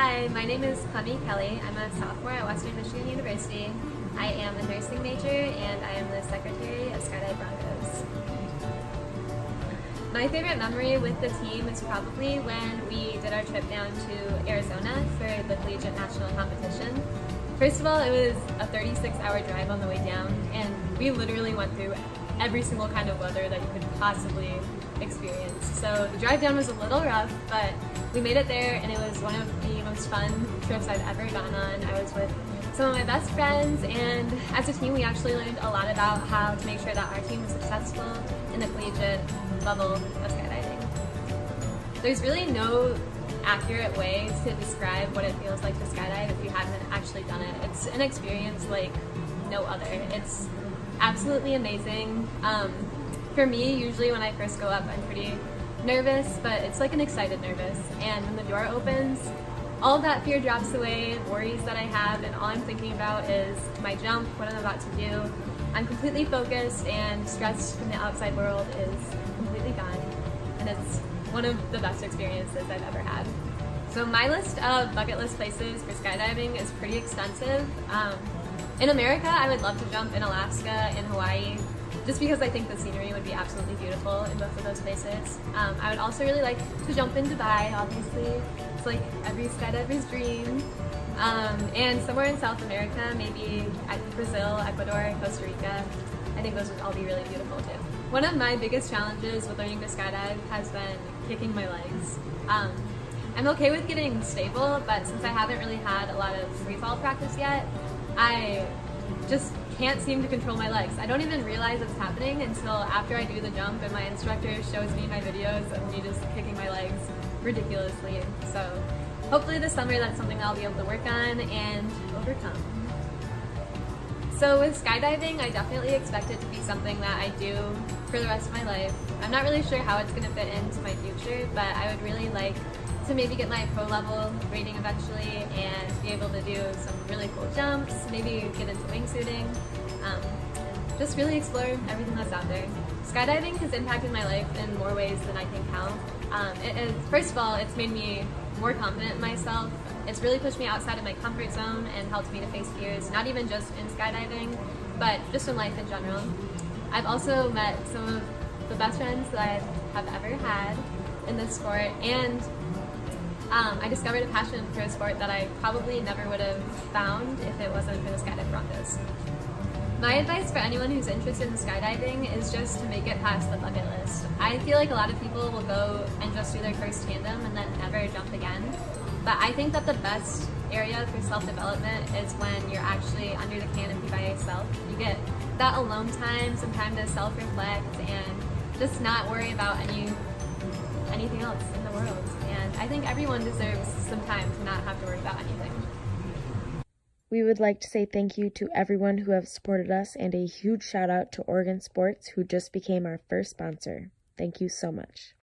Hi, my name is Clemmy Kelly. I'm a sophomore at Western Michigan University. I am a nursing major and I am the secretary of Skydive Broncos. My favorite memory with the team is probably when we did our trip down to Arizona for the collegiate national competition. First of all, it was a 36-hour drive on the way down, and we literally went through every single kind of weather that you could possibly experience. So the drive down was a little rough, but we made it there, and it was one of the most fun trips I've ever gone on. I was with some of my best friends, and as a team we actually learned a lot about how to make sure that our team was successful in the collegiate level of skydiving. There's really no accurate way to describe what it feels like to skydive if you haven't actually done it. It's an experience like no other. It's absolutely amazing. For me, usually when I first go up, I'm pretty nervous, but it's like an excited nervous. And when the door opens, all of that fear drops away, worries that I have, and all I'm thinking about is my jump, what I'm about to do. I'm completely focused, and stress from the outside world is completely gone. And it's one of the best experiences I've ever had. So my list of bucket list places for skydiving is pretty extensive. In America, I would love to jump in Alaska and Hawaii, just because I think the scenery would be absolutely beautiful in both of those places. I would also really like to jump in Dubai, obviously. It's like every skydiver's dream. And somewhere in South America, maybe Brazil, Ecuador, Costa Rica. I think those would all be really beautiful too. One of my biggest challenges with learning to skydive has been kicking my legs. I'm okay with getting stable, but since I haven't really had a lot of freefall practice yet, I just can't seem to control my legs. I don't even realize it's happening until after I do the jump and my instructor shows me my videos of me just kicking my legs ridiculously. So hopefully this summer that's something I'll be able to work on and overcome. So with skydiving, I definitely expect it to be something that I do for the rest of my life. I'm not really sure how it's going to fit into my future, but I would really like to maybe get my pro level rating eventually and be able to do some really cool jumps, maybe get into wingsuiting, just really explore everything that's out there. Skydiving has impacted my life in more ways than I can count. First of all, it's made me more confident in myself. It's really pushed me outside of my comfort zone and helped me to face fears, not even just in skydiving, but just in life in general. I've also met some of the best friends that I have ever had in this sport, and I discovered a passion for a sport that I probably never would have found if it wasn't for the Skydive Broncos. My advice for anyone who's interested in skydiving is just to make it past the bucket list. I feel like a lot of people will go and just do their first tandem and then never jump again. But I think that the best area for self-development is when you're actually under the canopy by yourself. You get that alone time, some time to self-reflect, and just not worry about anything else in the world. And I think everyone deserves some time to not have to worry about anything. We would like to say thank you to everyone who have supported us, and a huge shout out to Oregon Sports, who just became our first sponsor. Thank you so much.